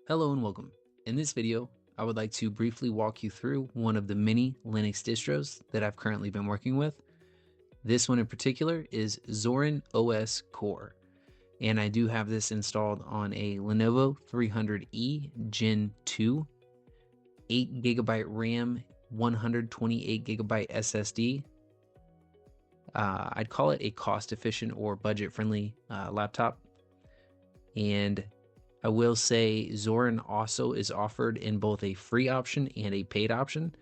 Hello and welcome. In this video, I would like to briefly walk you through one of the many Linux distros that I've currently been working with. This one in particular is Zorin OS Core, and I do have this installed on a Lenovo 300E Gen 2, 8GB RAM, 128GB SSD. I'd call it a cost-efficient or budget-friendly laptop, and I will say Zorin also is offered in both a free option and a paid option.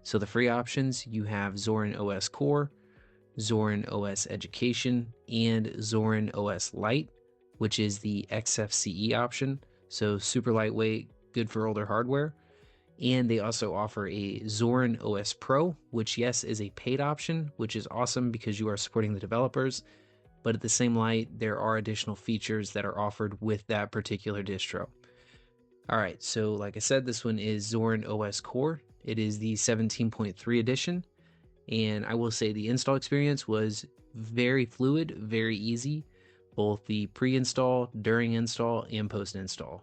So the free options, you have Zorin OS Core, Zorin OS Education, and Zorin OS Lite, which is the XFCE option. So super lightweight, good for older hardware. And they also offer a Zorin OS Pro, which yes, is a paid option, which is awesome because you are supporting the developers. But at the same light, there are additional features that are offered with that particular distro. All right, so like I said, this one is Zorin OS Core. It is the 17.3 edition, and I will say the install experience was very fluid, very easy, both the pre-install, during install, and post-install.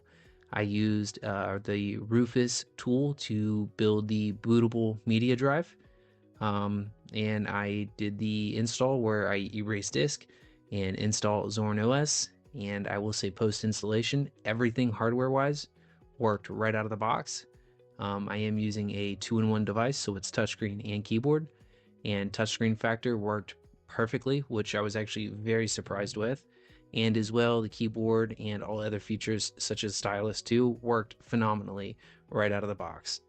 I used the Rufus tool to build the bootable media drive, and I did the install where I erased disk and install Zorin OS, and I will say post-installation, everything hardware-wise worked right out of the box. I am using a 2-in-1 device, so it's touchscreen and keyboard, and touchscreen factor worked perfectly, which I was actually very surprised with, and as well, the keyboard and all other features such as stylus too worked phenomenally right out of the box.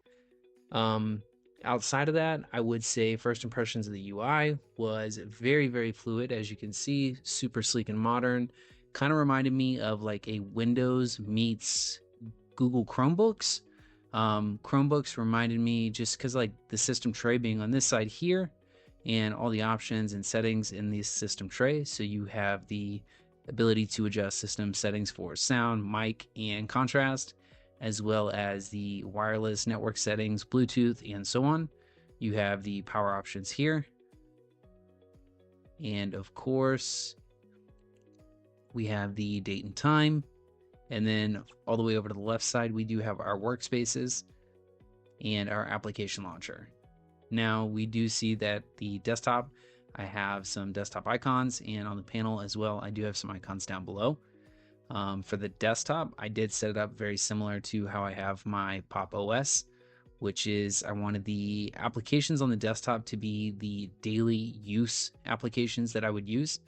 Outside of that, I would say first impressions of the UI was very, very fluid. As you can see, super sleek and modern. Kind of reminded me of like a Windows meets Google Chromebooks. Chromebooks reminded me just because like the system tray being on this side here and all the options and settings in the system tray. So you have the ability to adjust system settings for sound, mic, and contrast, as well as the wireless network settings, Bluetooth, and so on. You have the power options here. And of course, we have the date and time. And then all the way over to the left side, we do have our workspaces and our application launcher. Now, we do see that the desktop, I have some desktop icons, and on the panel as well, I do have some icons down below. For the desktop, I did set it up very similar to how I have my Pop OS, which is I wanted the applications on the desktop to be the daily use applications that I would use.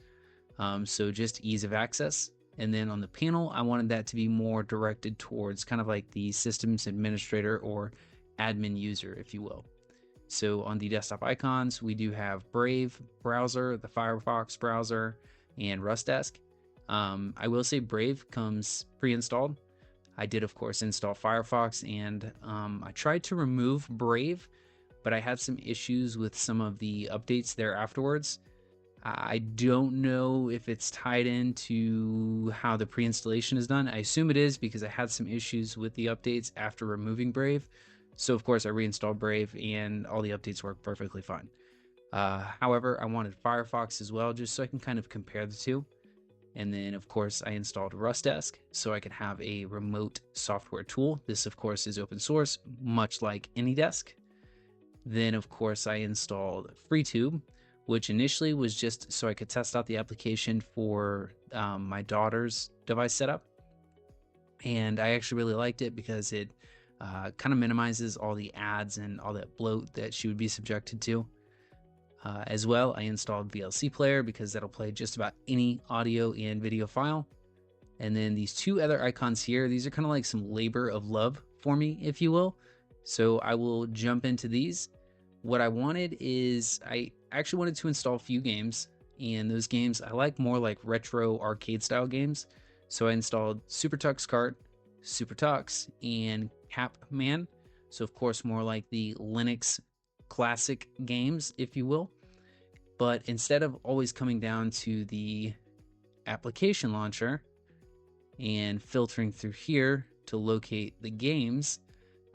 So just ease of access. And then on the panel, I wanted that to be more directed towards kind of like the systems administrator or admin user, if you will. So on the desktop icons, we do have Brave browser, the Firefox browser, and RustDesk. I will say Brave comes pre-installed. I did, of course, install Firefox, and I tried to remove Brave, but I had some issues with some of the updates there afterwards. I don't know if it's tied into how the pre-installation is done. I assume it is because I had some issues with the updates after removing Brave. So, of course, I reinstalled Brave, and all the updates work perfectly fine. However, I wanted Firefox as well, just so I can kind of compare the two. And then, of course, I installed RustDesk so I could have a remote software tool. This, of course, is open source, much like AnyDesk. Then, of course, I installed FreeTube, which initially was just so I could test out the application for my daughter's device setup. And I actually really liked it because it kind of minimizes all the ads and all that bloat that she would be subjected to. As well, I installed VLC Player because that'll play just about any audio and video file. And then these two other icons here, these are kind of like some labor of love for me, if you will. So I will jump into these. What I wanted is, I actually wanted to install a few games, and those games I like more like retro arcade style games. So I installed Super Tux Kart, Super Tux, and Capman. So of course more like the Linux classic games, if you will. But instead of always coming down to the application launcher and filtering through here to locate the games,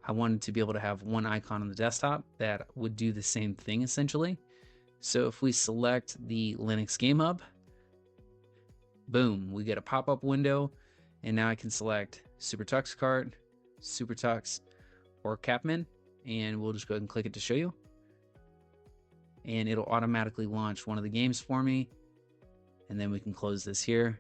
I wanted to be able to have one icon on the desktop that would do the same thing essentially. So if we select the Linux Game Hub, boom, we get a pop-up window, and now I can select Super Tux Kart, SuperTux, or Capmin, and we'll just go ahead and click it to show you. And it'll automatically launch one of the games for me. And then we can close this here.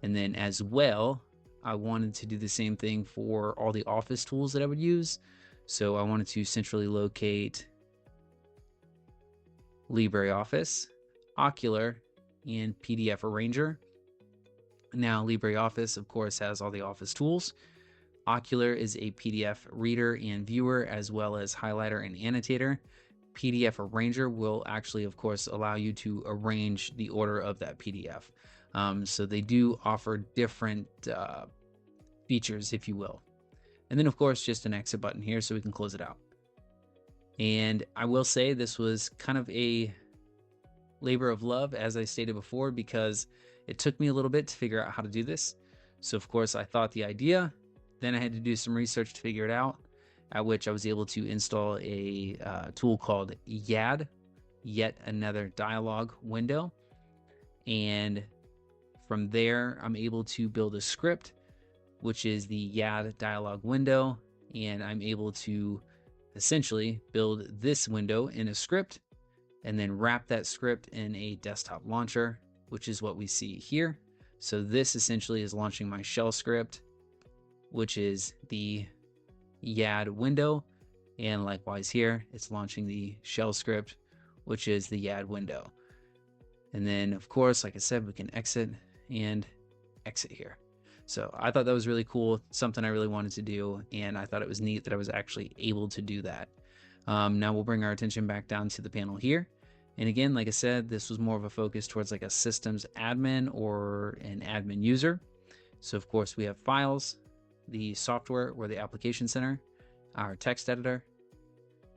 And then as well, I wanted to do the same thing for all the office tools that I would use. So I wanted to centrally locate LibreOffice, Ocular, and PDF Arranger. Now, LibreOffice, of course, has all the office tools. Ocular is a PDF reader and viewer, as well as highlighter and annotator. PDF Arranger will actually, of course, allow you to arrange the order of that PDF. So they do offer different features, if you will. And then, of course, just an exit button here so we can close it out. And I will say this was kind of a labor of love, as I stated before, because it took me a little bit to figure out how to do this. So, of course, I thought the idea. Then I had to do some research to figure it out, at which I was able to install a tool called YAD, Yet Another Dialogue Window. And from there, I'm able to build a script, which is the YAD dialog window. And I'm able to essentially build this window in a script and then wrap that script in a desktop launcher, which is what we see here. So this essentially is launching my shell script, which is the YAD window. And likewise here, it's launching the shell script, which is the YAD window. And then, of course, like I said, we can exit and exit here. So I thought that was really cool, something I really wanted to do, and I thought it was neat that I was actually able to do that. Now we'll bring our attention back down to the panel here. And again, like I said, this was more of a focus towards like a systems admin or an admin user. So of course we have files, the software or the application center, our text editor,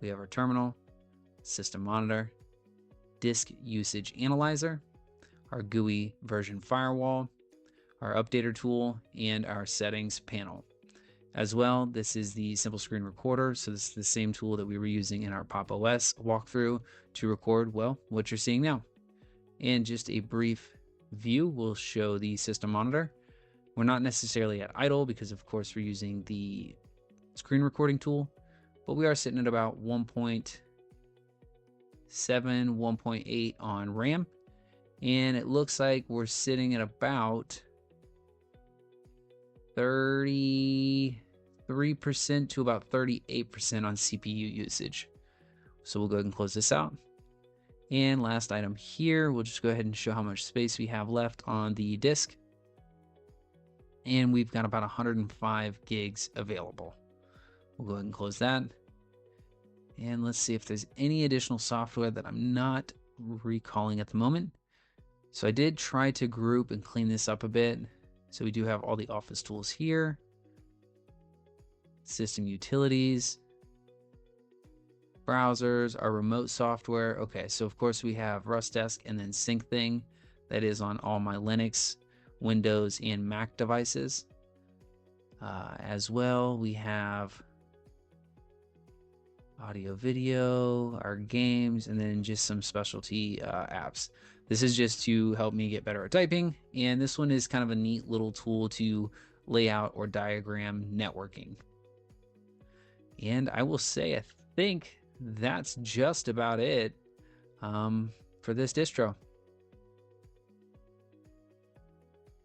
we have our terminal, system monitor, disk usage analyzer, our GUI version firewall, our updater tool, and our settings panel. As well, this is the simple screen recorder. So this is the same tool that we were using in our Pop! OS walkthrough to record, well, what you're seeing now. And just a brief view will show the system monitor. We're not necessarily at idle because of course we're using the screen recording tool, but we are sitting at about 1.7, 1.8 on RAM. And it looks like we're sitting at about 33% to about 38% on CPU usage. So we'll go ahead and close this out. And last item here, we'll just go ahead and show how much space we have left on the disk. And we've got about 105 gigs available. We'll go ahead and close that. And let's see if there's any additional software that I'm not recalling at the moment. So I did try to group and clean this up a bit. So we do have all the office tools here. System utilities. Browsers, our remote software. Okay, so of course we have RustDesk and then SyncThing. That is on all my Linux, Windows, and Mac devices. As well, we have audio, video, our games, and then just some specialty apps. This is just to help me get better at typing, and this one is kind of a neat little tool to lay out or diagram networking. And I will say, I think that's just about it for this distro.